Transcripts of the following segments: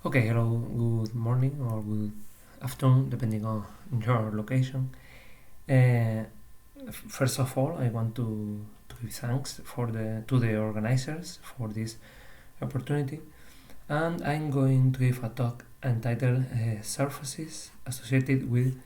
Okay, hello, good morning or good afternoon, depending on your location. Uh, First of all, I want to give thanks to the organizers for this opportunity, and I'm going to give a talk entitled Surfaces Associated with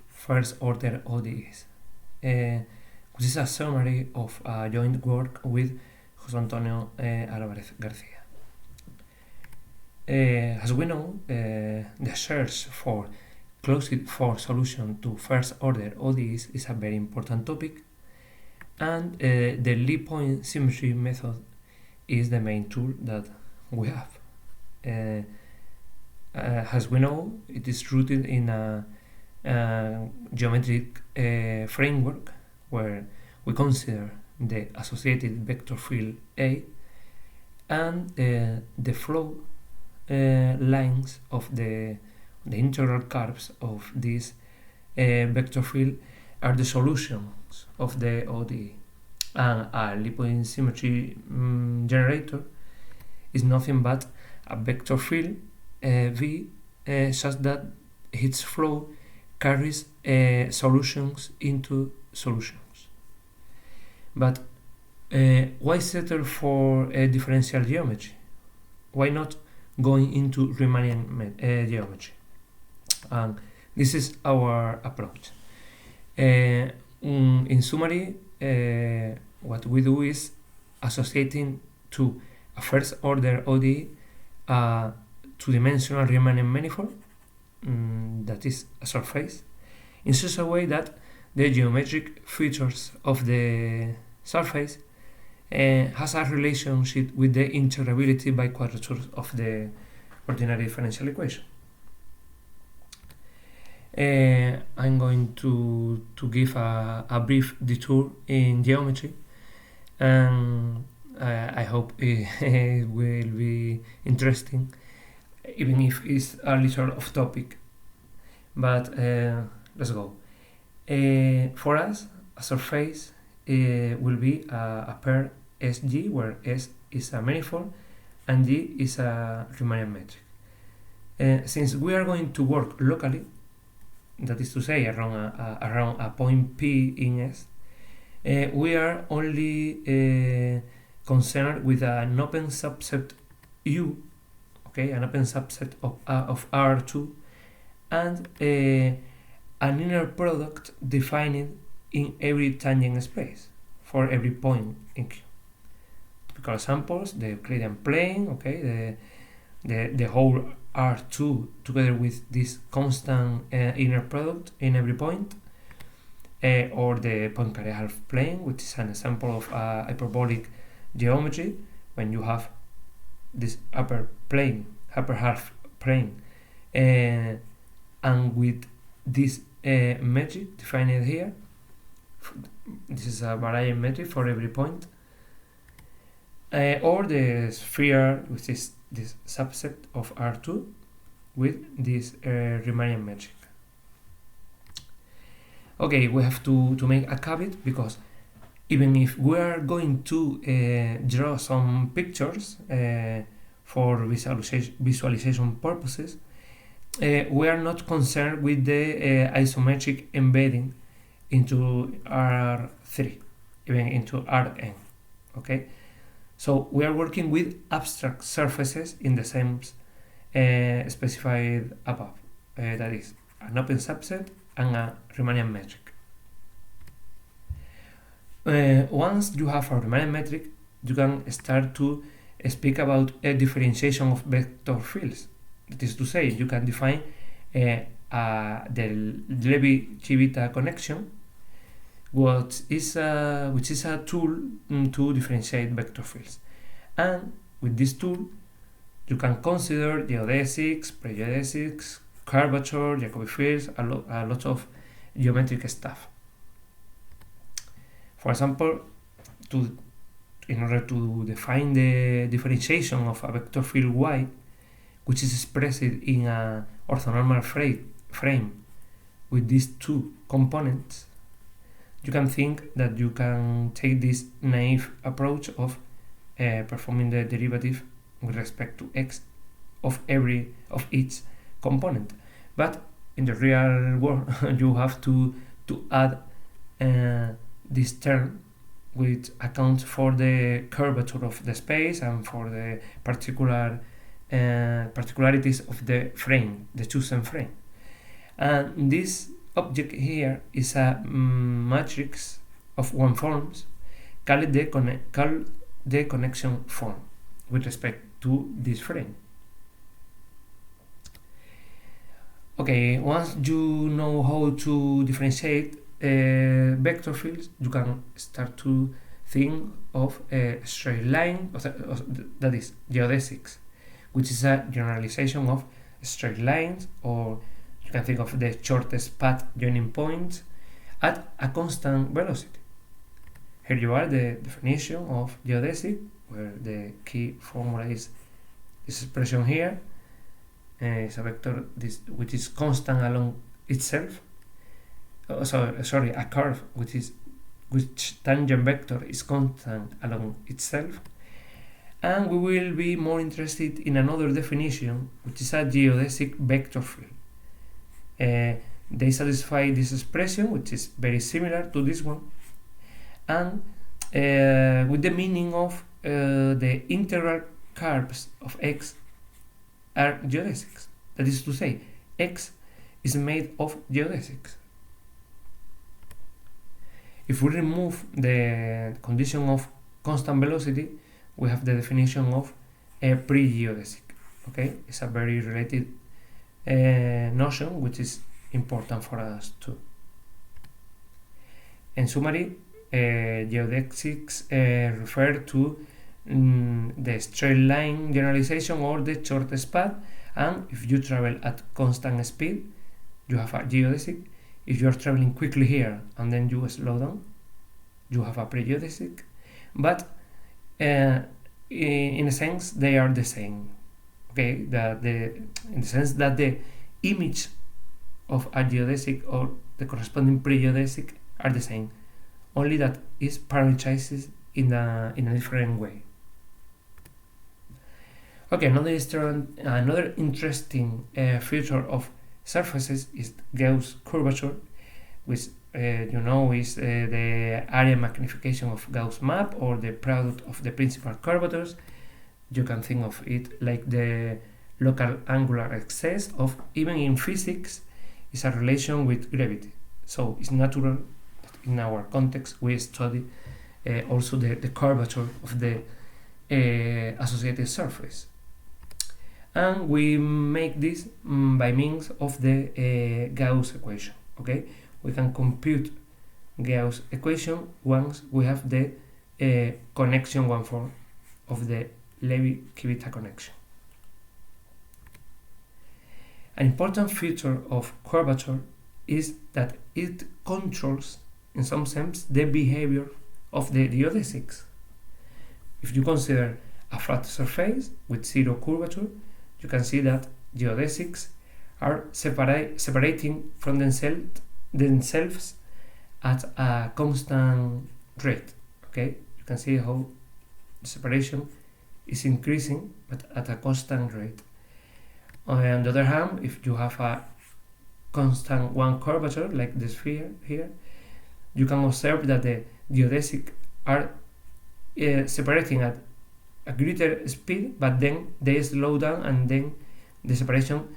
First Order ODEs, which is a summary of a joint work with José Antonio Álvarez García. As we know, the search for closed-form solution to first-order ODEs is a very important topic, and the Lee-point symmetry method is the main tool that we have. As we know, it is rooted in a geometric framework where we consider the associated vector field A and the flow lines of the integral curves of this vector field are the solutions of the ODE. And a Lee-point symmetry generator is nothing but a vector field V such that its flow carries solutions into solutions. But why settle for differential geometry? Why not going into Riemannian geometry? And this is our approach. In summary, what we do is associating to a first order ODE a two-dimensional Riemannian manifold, that is a surface, in such a way that the geometric features of the surface has a relationship with the integrability by quadratures of the ordinary differential equation. I'm going to give a brief detour in geometry, and I hope it will be interesting, even if it's a little off topic. But let's go. For us, a surface will be a pair SG, where S is a manifold and G is a Riemannian metric. Since we are going to work locally, that is to say around a point P in S, we are only concerned with an open subset U, okay, an open subset of R2, and an inner product defined in every tangent space for every point in Q. Typical examples: the Euclidean plane, okay, the whole R2 together with this constant inner product in every point, or the Poincaré half plane, which is an example of hyperbolic geometry when you have this upper half plane, and with this metric defined here. This is a variant metric for every point, or the sphere, which is this subset of R2 with this Riemannian metric. Okay, we have to make a caveat, because even if we are going to draw some pictures for visualization purposes, we are not concerned with the isometric embedding into R3, even into Rn. Okay, so we are working with abstract surfaces in the sense specified above, that is an open subset and a Riemannian metric. Once you have a Riemannian metric, you can start to speak about a differentiation of vector fields. That is to say, you can define the Levi-Civita connection, which is a tool to differentiate vector fields. And with this tool, you can consider geodesics, pregeodesics, curvature, Jacobi fields, a lot of geometric stuff. For example, in order to define the differentiation of a vector field Y, which is expressed in an orthonormal frame with these two components, you can think that you can take this naive approach of performing the derivative with respect to x of each component. But in the real world, you have to add this term, which accounts for the curvature of the space and for the particularities of the frame, the chosen frame. And this object here is a matrix of one forms called the connection form with respect to this frame. Okay, once you know how to differentiate vector fields, you can start to think of a straight line, that is geodesics, which is a generalization of straight lines, or you can think of the shortest path joining points at a constant velocity. Here you are the definition of geodesic, where the key formula is this expression here. It's a vector which is constant along itself. A curve which tangent vector is constant along itself. And we will be more interested in another definition, which is a geodesic vector field. They satisfy this expression, which is very similar to this one, and with the meaning of the integral curves of x are geodesics. That is to say, x is made of geodesics. If we remove the condition of constant velocity, we have the definition of a pre-geodesic. Okay, it's a very related notion, which is important for us too. In summary, geodesics refer to the straight line generalization or the shortest path, and if you travel at constant speed, you have a geodesic. If you are traveling quickly here and then you slow down, you have a pre-geodesic. But in a sense, they are the same. Okay, in the sense that the image of a geodesic or the corresponding pre-geodesic are the same, only that is parameterized in a different way. Okay, another interesting feature of surfaces is Gauss curvature, which is the area magnification of Gauss map, or the product of the principal curvatures. You can think of it like the local angular excess of, even in physics, is a relation with gravity. So it's natural that in our context we study also the curvature of the associated surface. And we make this by means of the Gauss equation. Okay, we can compute Gauss equation once we have the connection one form of the Levi-Civita connection. An important feature of curvature is that it controls, in some sense, the behavior of the geodesics. If you consider a flat surface with zero curvature, you can see that geodesics are separating from themselves at a constant rate. Okay, you can see how the separation is increasing, but at a constant rate. On the other hand, if you have a constant one curvature like the sphere here, you can observe that the geodesics are separating at a greater speed, but then they slow down and then the separation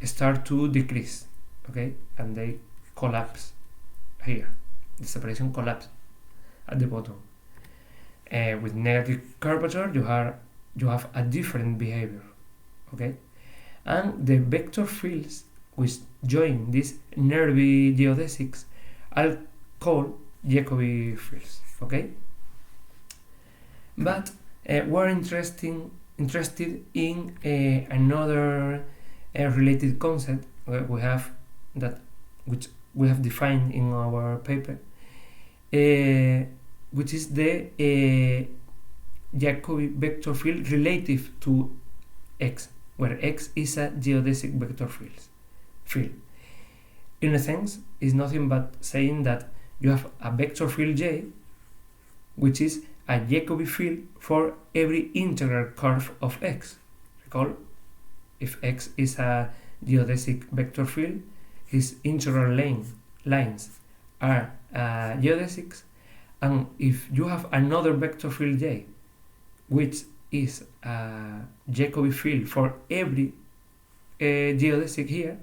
start to decrease. Okay, and they collapse here. The separation collapses at the bottom. With negative curvature, you have a different behavior. Okay, and the vector fields which join these nervy geodesics are called Jacobi fields. Okay, but we're interested in another related concept which we have defined in our paper, which is the Jacobi vector field relative to X, where X is a geodesic vector field. In a sense, is nothing but saying that you have a vector field J, which is a Jacobi field for every integral curve of X. Recall, if X is a geodesic vector field, its integral lines are geodesics, and if you have another vector field J, which is a Jacobi field for every geodesic here,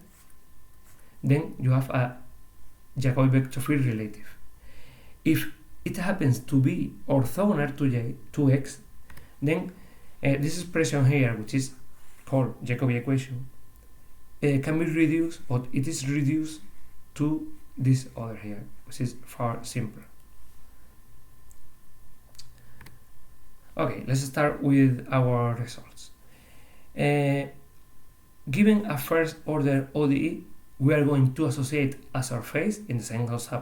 then you have a Jacobi vector field relative. If it happens to be orthogonal to X, then this expression here, which is called Jacobi equation, can be reduced, or it is reduced to this other here, which is far simpler. Okay, let's start with our results. Given a first order ODE, we are going to associate a surface in the sense of a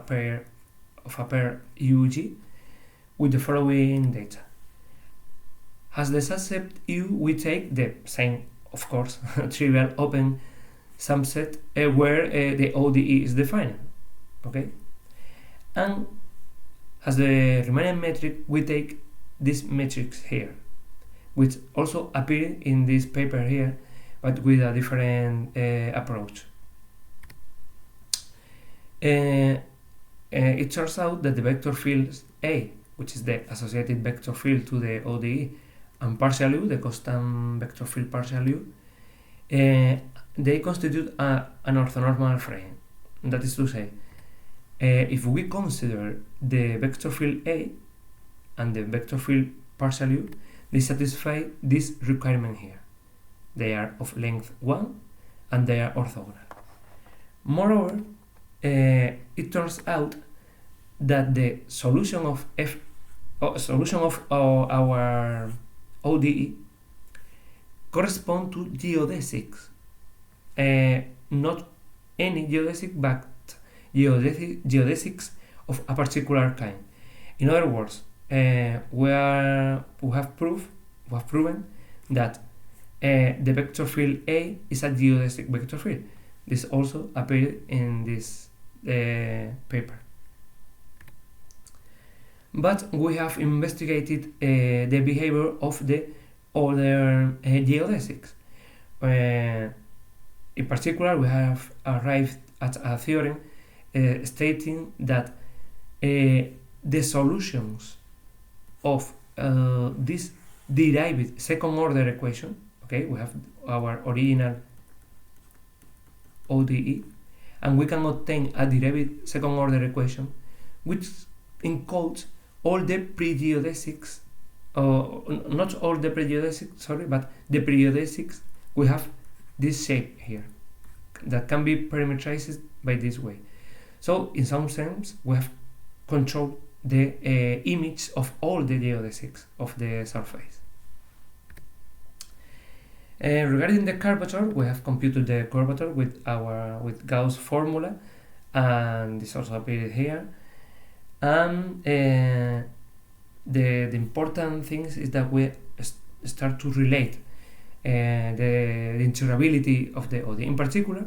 pair UG with the following data. As the subset U, we take the same, of course, trivial open subset where the ODE is defined. Okay, and as the remaining metric, we take this matrix here, which also appear in this paper here, but with a different approach. It turns out that the vector fields A, which is the associated vector field to the ODE, and partial U, the constant vector field partial U, they constitute an orthonormal frame. That is to say, if we consider the vector field A and the vector field partial U, they satisfy this requirement here. They are of length 1 and they are orthogonal. Moreover, it turns out that the solution of our ODE correspond to geodesics, not any geodesic, but geodesics of a particular kind. In other words, we have proven that the vector field A is a geodesic vector field. This also appeared in this paper. But we have investigated the behavior of the other geodesics. In particular, we have arrived at a theorem stating that the solutions of this derived second order equation, okay, we have our original ODE, and we can obtain a derived second order equation which encodes all the pre-geodesics, not all the pre-geodesics, sorry, but the pre-geodesics. We have this shape here that can be parameterized by this way. So in some sense, we have controlled the image of all the geodesics of the surface. Regarding the curvature, we have computed the curvature with Gauss formula, and this also appeared here. And the important things is that we start to relate the integrability of the ODE. In particular,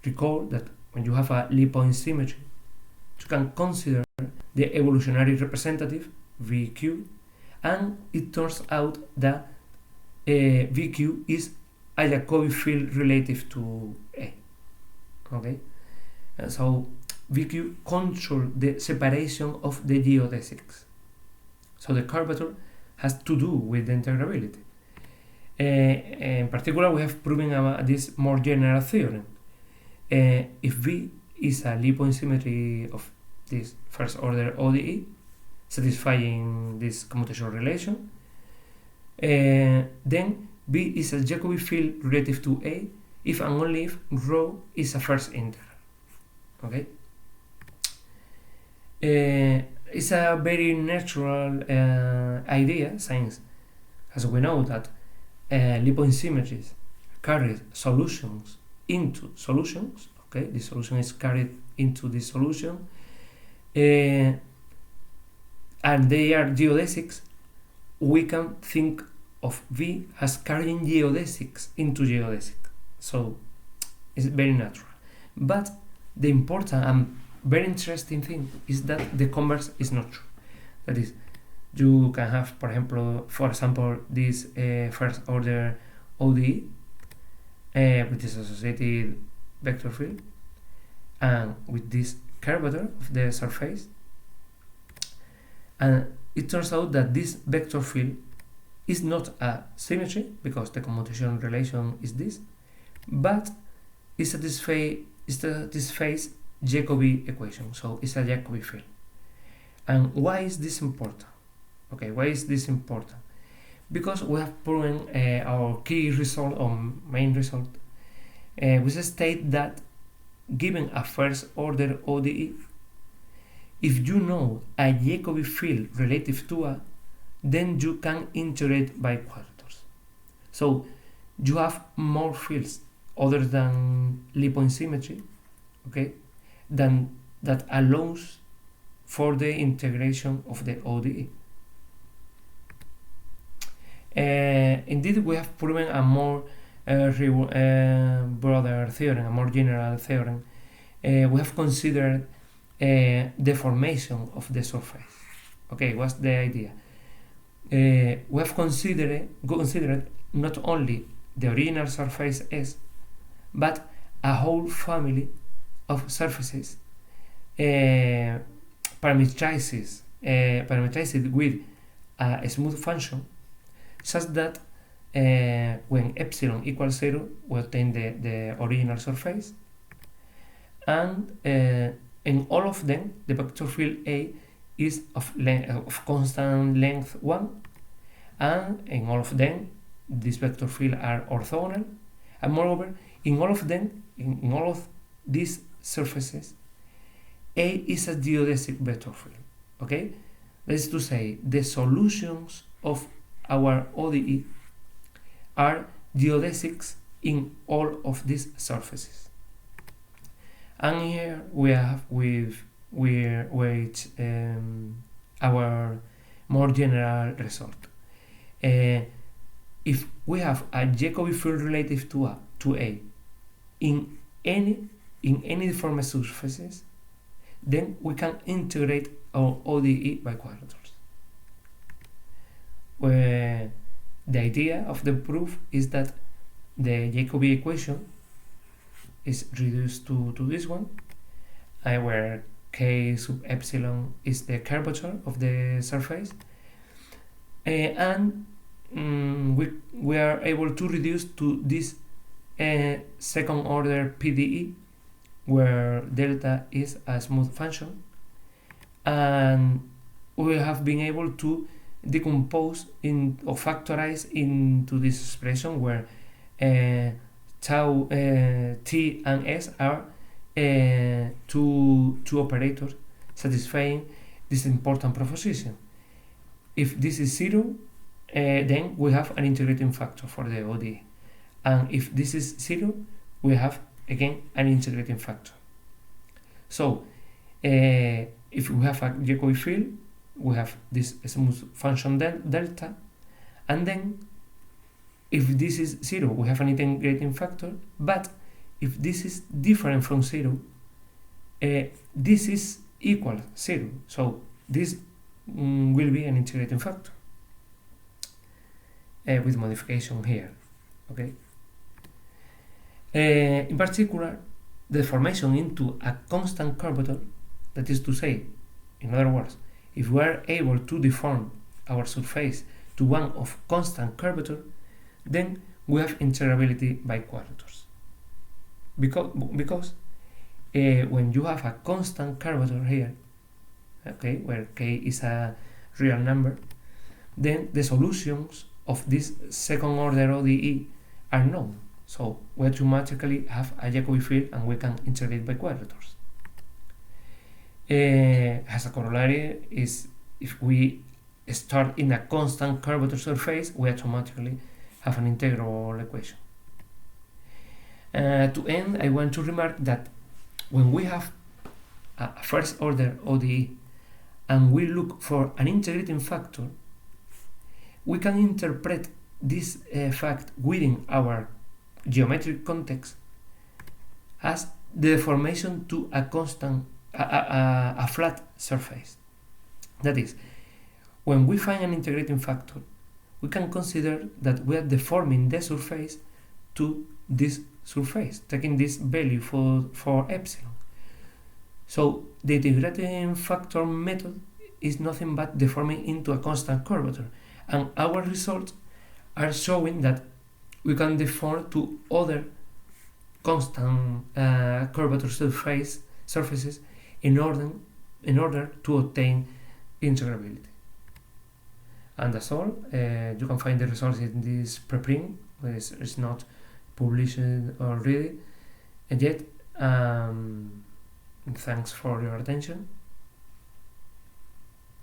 recall that when you have a Lie point symmetry, you can consider the evolutionary representative VQ, and it turns out that VQ is a Jacobi field relative to A. Okay, and so VQ controls the separation of the geodesics. So the curvature has to do with the integrability. In particular, we have proven this more general theorem. If V is a Lie point symmetry of this first order ODE, satisfying this commutational relation, then B is a Jacobi field relative to A if and only if rho is a first integral. Okay? It's a very natural idea, since as we know that Lie point symmetries carry solutions into solutions. Okay, the solution is carried into this solution, and they are geodesics. We can think of V as carrying geodesics into geodesic. So it's very natural. But the important and very interesting thing is that the converse is not true. That is, you can have, for example, this first order ODE with this associated vector field and with this curvature of the surface, and it turns out that this vector field is not a symmetry because the commutation relation is this, but it satisfies Jacobi equation, so it's a Jacobi field. And why is this important? Okay, why is this important? Because we have proven our key result or main result. We state that given a first order ODE, if you know a Jacobi field relative to A, then you can integrate by quadrators. So you have more fields other than Lie-point symmetry, okay, than that allows for the integration of the ODE. Indeed, we have proven a more broader theorem, a more general theorem. We have considered deformation of the surface. Okay, what's the idea? We have considered not only the original surface S, but a whole family of surfaces parameterized with a smooth function, such that when epsilon equals 0, we obtain the original surface, and in all of them, the vector field A is of constant length 1, and in all of them, these vector fields are orthogonal, and moreover, in all of them, in all of these surfaces, A is a geodesic vector field. Okay, that is to say, the solutions of our ODE are geodesics in all of these surfaces. And here we have our more general result. If we have a Jacobi field relative to A in any deformed surfaces, then we can integrate our ODE by quadrators. Where the idea of the proof is that the Jacobi equation is reduced to this one, where K sub epsilon is the curvature of the surface, and we are able to reduce to this second order PDE, where delta is a smooth function, and we have been able to decompose or factorize into this expression where tau t and s are two operators satisfying this important proposition. If this is 0, then we have an integrating factor for the ODE, and if this is 0, we have again an integrating factor. So if we have a Jacobi field, we have this smooth function delta, and then if this is 0, we have an integrating factor, but if this is different from 0, this is equal 0, so this will be an integrating factor with modification here. Okay. In particular, the deformation into a constant curvature, that is to say, in other words, if we are able to deform our surface to one of constant curvature, then we have integrability by quadrators. Because when you have a constant curvature here, okay, where K is a real number, then the solutions of this second order ODE are known. So we automatically have a Jacobi field and we can integrate by quadrators. As a corollary is if we start in a constant curvature surface, we automatically have an integral equation. To end, I want to remark that when we have a first order ODE and we look for an integrating factor, we can interpret this fact within our geometric context as the deformation to a constant, a flat surface. That is, when we find an integrating factor, we can consider that we are deforming the surface to this surface, taking this value for epsilon. So the integrating factor method is nothing but deforming into a constant curvature, and our results are showing that we can deform to other constant curvature surfaces in order to obtain integrability. And that's all. You can find the results in this preprint. It's not published already yet. Thanks for your attention.